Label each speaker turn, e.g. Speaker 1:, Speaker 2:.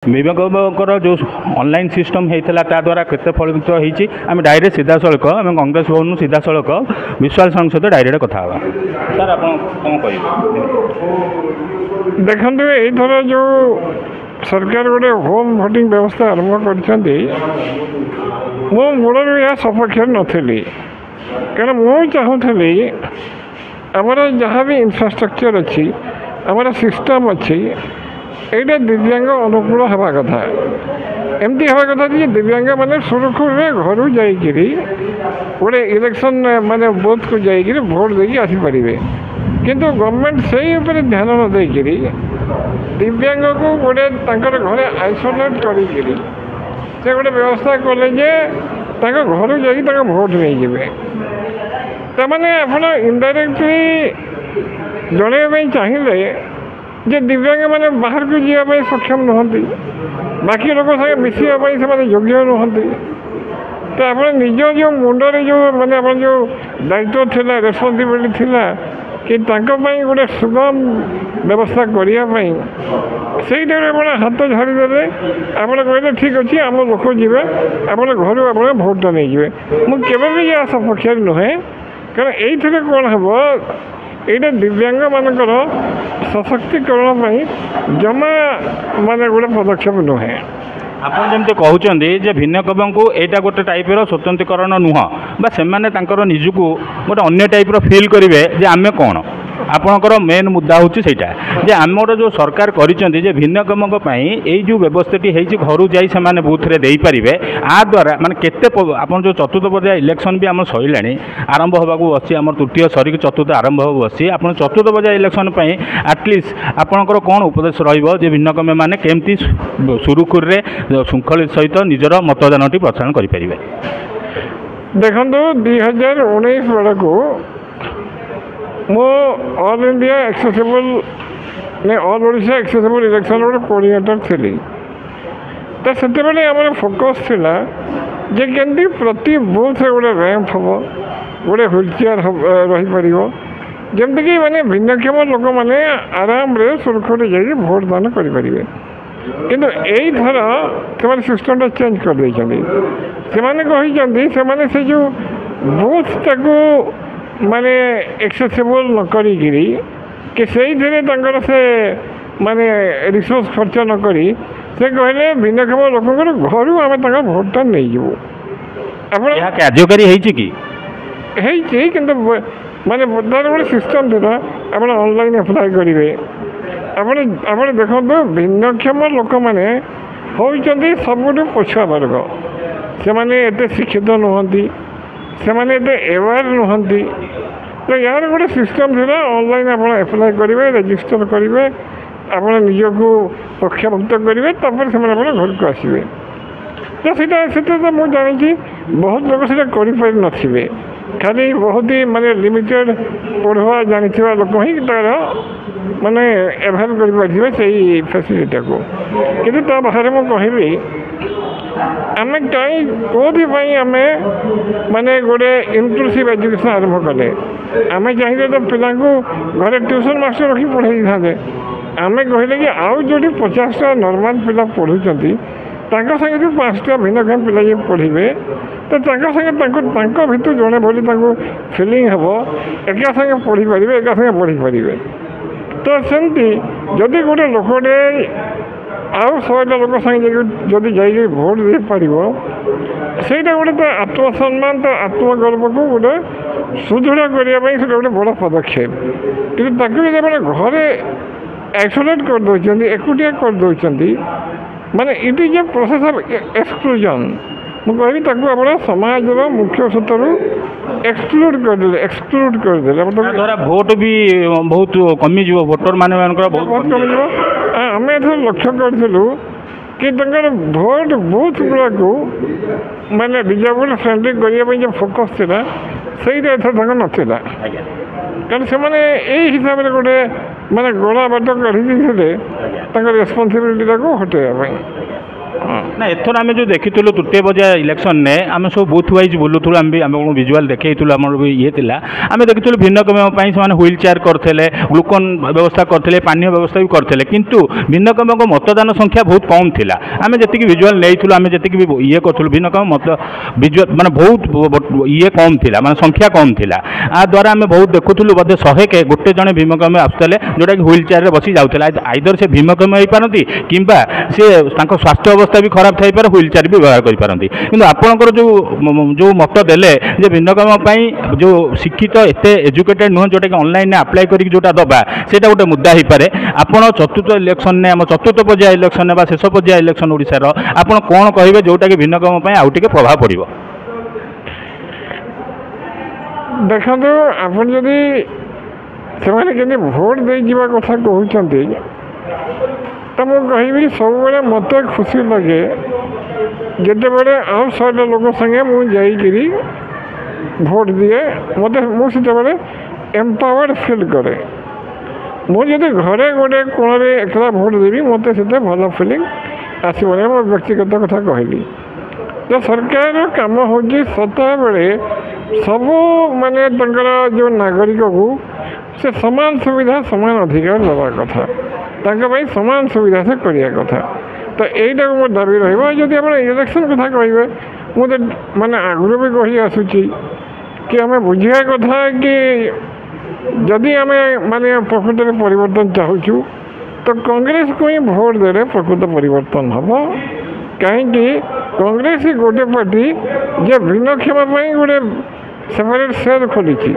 Speaker 1: विवेकଙ୍କର जो online system होता ता द्वारा केते फलित होती आम डायरेक्ट सीधा सड़क आम कांग्रेस भवन सीधा सड़क विश्वास सहित डायरेक्ट कथा सर आप
Speaker 2: देखते यथर जो सरकार गोटे होम भोटिंग व्यवस्था आरंभ कर मूल यह सपक्ष नी कारण मुझे चाहूली आमर जहाँ भी इंफ्रास्ट्रक्चर अच्छी आमर सिस्टम अच्छी यहाँ दिव्यांग अनुकूल हवा कथा एमती हवा कथा कि दिव्यांग माने सुरखुर घर जाकि गोटे इलेक्शन माने बूथ को जाकि भोट देकी आसीपारे किंतु गवर्नमेंट से ध्यान न देकरी दिव्यांग को गोटे घरे आइसोलेट करी से गोटे व्यवस्था कले जे घर जा भोट नहीं जाए तमाने आप इनडायरेक्टली जनवाई चाहिए जे दिव्यांग मैंने बाहर को जावाई सक्षम नुहति बाकी लोक सागे मिसाई से योग्य नुहति तो आप निज जो मुंडे जो मैंने आप जो दायित्व थिला रेस्पॉन्सिबिलिटी थिला कि गोटे सुगम व्यवस्था करने से हाथ झाड़ीदे आप कहते ठीक अच्छे आम लोक जी आप घर आप भोटा नहीं जाए मुझे भी यह सपक्ष नुहे कारण ये कौन हम यहाँ दिव्यांग मानकर सशक्तिकरण जमा माने गोटे पदक्षेप नुहे
Speaker 1: आपन जमते कहउचंदी जे भिन्नकवं को एटा गोटे टाइप रो स्वतंत्रीकरण नुह बा सेमाने तांकर निजुको गोटे अन्य टाइप रो फील करिवे जे आमे कोन आपणकर मेन मुद्दा होची सेटा जे आमर जो सरकार करिचंदी जे भिन्नकवं पई एई जो व्यवस्थाटी हेची घरु जाई सेमाने बूथ रे देई परिवे आ द्वारा माने केते आपन जो चतुर्थ पर्याय इलेक्शन भी आम सइलाणी आरंभ होबाकू अछि आम तृतीय सरी चतुर्थ आरंभ होबो अछि आपन चतुर्थ पर्याय इलेक्शन पई एटलिस्ट आपणकर कोन उपदेश रहिबो जे भिन्नकवं माने केमती सुरुखुर रे श्रृंखलित सहित निजर मतदानटी प्रसारण करें
Speaker 2: देखो 2019 बेड़ा को मो ऑल इंडिया एक्सेसिबल ने ऑल ओडिशा एक्सेसिबल इलेक्शन गोटे कोऑर्डिनेटर थी तो से आम फोकस थिला जे केमती प्रति बूथ गोटे रैंप हम गोटे व्हील चेयर रहीपर जमती माने भिन्नक्षम लोक मैंने आराम रे सुरक्षित जाइए भोट दान करें किंतु यही थर से सिस्टम चेंज कर देते से जो बूथ ताको माने एक्सेसिबल न करी कि से माने रिसोर्स खर्च न करी से कहले भिन्नक्षम लोक घर आम भोटा नहीं जीवु
Speaker 1: कार्यकारी कि
Speaker 2: माने तार गोटे सिस्टम थी आप ऑनलाइन अप्लाई करेंगे आप देखो भिन्नक्षम लोक मैंने होती सबुठ पछुआ वर्ग से मैंने एत शिक्षित नुहति से मैंने एत एवेयर नुहति तो यार गोटे सिस्टम थी ऑनलाइन आप अप्लाई करेंगे रजिस्टर करेंगे आप निजक पक्षभुक्त करेंगे तापर से घर को आसवे तो से तो मुझे जानी बहुत लोग से करे खाली बहुत ही माने लिमिटेड पढ़वा जानी लोक ही तार माने एभेल कर फैसिलिटी को किंतु ता बाहर मुझे कहबी आम कहीं कौटी आम माने गोटे इनक्लूसिव एजुकेशन आरंभ कले आम चाहिए तो पिला घरे ट्यूशन मास्टर रखी पढ़े था आम कहले कि आउ जो 50टा नॉर्मल पिला पढ़ुंट संगे जो 5टा भिन्नक्षम पिला जो पढ़े तो संगे भितर जड़े बोली फिलिंग हम एका संगे पढ़ी पारे एका संगे पढ़ी पारे तो सेमती जदि गोटे लोकटे आउ 100टा लोक संगे जदि जाइए भोट दे पार से गोटे तो आत्मसम्मान तो आत्मगर्व को गोटे सुदृढ़ करने से गोटे बड़ पदक्षेप कि घरे आइसोलेट कर दौरान एकुटिया कर दौरान माने it is a process of exclusion मुझे कहबी आप समाज मुख्य सूत्र एक्सक्लूड करदे
Speaker 1: भोट भी बहुत कमी भोटर मान
Speaker 2: बहुत कमी आम लक्ष्य करूँ कि भोट बूथ गुड़ा को माने डिजेबल फ्रेंडली करने जो फोकस थी से नाला कारण से मैंने यही हिसाब से गोटे माने गला बाट काढ़ी रेस्पॉन्सिबिलिटी को हटेगा
Speaker 1: ନା ଏଥର ଆମେ ଯେଉଁ ଦେଖିଥିଲୁ ତୃତୀୟ ପର୍ଯ୍ୟାୟ ଇଲେକ୍ସନରେ ଆମେ ସବୁ ବୁଥ୍ ୱାଇଜ୍ ବୁଲୁଥିଲୁ, ଆମେ ଆପଣଙ୍କୁ ଭିଜୁଆଲ୍ ଦେଖେଇଥିଲୁ, ଆମର ବି ଇଏ ଥିଲା। ଆମେ ଦେଖିଥିଲୁ ଭିନ୍ନକ୍ଷମ ପାଇଁ ସେମାନେ ହ୍ୱିଲ୍ ଚେୟାର କରିଥିଲେ, ଗ୍ଲୁକୋନ୍ ବ୍ୟବସ୍ଥା କରିଥିଲେ, ପାନୀୟ ବ୍ୟବସ୍ଥା ବି କରିଥିଲେ, କିନ୍ତୁ ଭିନ୍ନକ୍ଷମଙ୍କ ମତଦାନ ସଂଖ୍ୟା ବହୁତ କମ୍ ଥିଲା। ଆମେ ଯେତିକି ଭିଜୁଆଲ୍ ନେଇଥିଲୁ, ଆମେ ଯେତିକି ବି ଇଏ କରୁଥିଲୁ, ଭିନ୍ନକ୍ଷମ ମତ ଭିଜୁଆଲ୍ ମାନେ ବହୁତ ଇଏ କମ୍ ଥିଲା, ମାନେ ସଂଖ୍ୟା କମ୍ ଥିଲା। ଆ ଦ୍ୱାରା ଆମେ ବହୁତ ଦେଖୁଥିଲୁ ବୋଧେ 100କେ ଗୋଟେ ଜଣେ ଭିନ୍ନକ୍ଷମ ଆସୁଥିଲେ ଯେଉଁଟାକି ହ୍ୱିଲ୍ ଚେୟାରରେ ବସି ଯାଉଥିଲା। ଆଇଦର ସେ ଭିନ୍ନକ୍ଷମ ହେଇପାରନ୍ତି କିମ୍ବା ସେ ତାଙ୍କ ସ୍ୱାସ୍ଥ୍ୟ ଅବସ୍ଥା ବି ଖରାପ ଥାଇପାରେ, ହ୍ୱିଲ୍ ଚେୟାର ବି ବ୍ୟବହାର କରିପାରନ୍ତି। କିନ୍ତୁ ଆପଣଙ୍କର ଯେଉଁ ମତ ଦେଲେ ଯେ ଭିନ୍ନକ୍ଷମ ପାଇଁ ଯେଉଁ ଶିକ୍ଷିତ ଏତେ ଏଜୁକେଟେଡ୍ ନୁହଁ ଯେଉଁଟାକି ଅନଲାଇନରେ ଆପ୍ଲାଏ କରିକି ଯେଉଁଟା ଦେବା ସେଇଟା ଗୋଟେ ମୁଦ୍ଦା ହେଇପାରେ। ଆପଣ ଚତୁର୍ଥ ଇଲେକ୍ସନରେ ଆମ ଚତୁର୍ଥ ପର୍ଯ୍ୟାୟ ଇଲେକ୍ସନରେ ବା ଶେଷ ପର୍ଯ୍ୟାୟ ଇଲେକ୍ସନ ଓଡ଼ିଶାର ଆପଣ କ'ଣ କହିବେ ଯେଉଁଟାକି ଭିନ୍ନକ୍ଷମ ପାଇଁ ଆଉ ଟିକେ ପ୍ରଭାବ ପଡ଼ିବ?
Speaker 2: ଦେଖନ୍ତୁ, ଆପଣ ଯଦି ସେମାନେ କେମିତି ଭୋଟ ଦେଇଯିବା କଥା କହୁଛନ୍ତି, ତ ମୁଁ କହିବି ସବୁବେଳେ ମୋତେ ଖୁସି ଲାଗେ ଯେତେବେଳେ ଆଉ 100ଟା ଲୋକ ସାଙ୍ଗେ ମୁଁ ଯାଇକିରି ଭୋଟ ଦିଏ। ମୁଁ ସେତେବେଳେ ଏମ୍ପାୱାର୍ଡ଼ ଫିଲ୍ କରେ। ମୁଁ ଯଦି ଘରେ ଗୋଟେ କୋଣରେ ଏକଲା ଭୋଟ ଦେବି ମୋତେ ସେତେ ଭଲ ଫିଲିଂ ଆସିବନି। ମୋ ବ୍ୟକ୍ତିଗତ କଥା କହିଲି ଯେ ସରକାରର କାମ ହେଉଛି ସଦାବେଳେ ସବୁ ମାନେ ତାଙ୍କର ଯେଉଁ ନାଗରିକକୁ ସେ ସମାନ ସୁବିଧା ସମାନ ଅଧିକାର ଦେବା କଥା, ତାଙ୍କ ପାଇଁ ସମାନ ସୁବିଧା ସେ କରିବା କଥା। ତ ଏଇଟାକୁ ମୋ ଦାବି ରହିବ। ଯଦି ଆପଣ ଇଲେକ୍ସନ୍ କଥା କହିବେ, ମୁଁ ତ ମାନେ ଆଗରୁ ବି କହି ଆସୁଛି କି ଆମେ ବୁଝିବା କଥା କି ଯଦି ଆମେ ମାନେ ପ୍ରକୃତରେ ପରିବର୍ତ୍ତନ ଚାହୁଁଛୁ ତ କଂଗ୍ରେସକୁ ହିଁ ଭୋଟ ଦେଲେ ପ୍ରକୃତ ପରିବର୍ତ୍ତନ ହେବ। କାହିଁକି କଂଗ୍ରେସ ଗୋଟେ ପାର୍ଟି ଯେ ଭିନ୍ନକ୍ଷମ ପାଇଁ ଗୋଟେ ସେପାରେଟ୍ ସେଲ୍ ଖୋଲିଛି।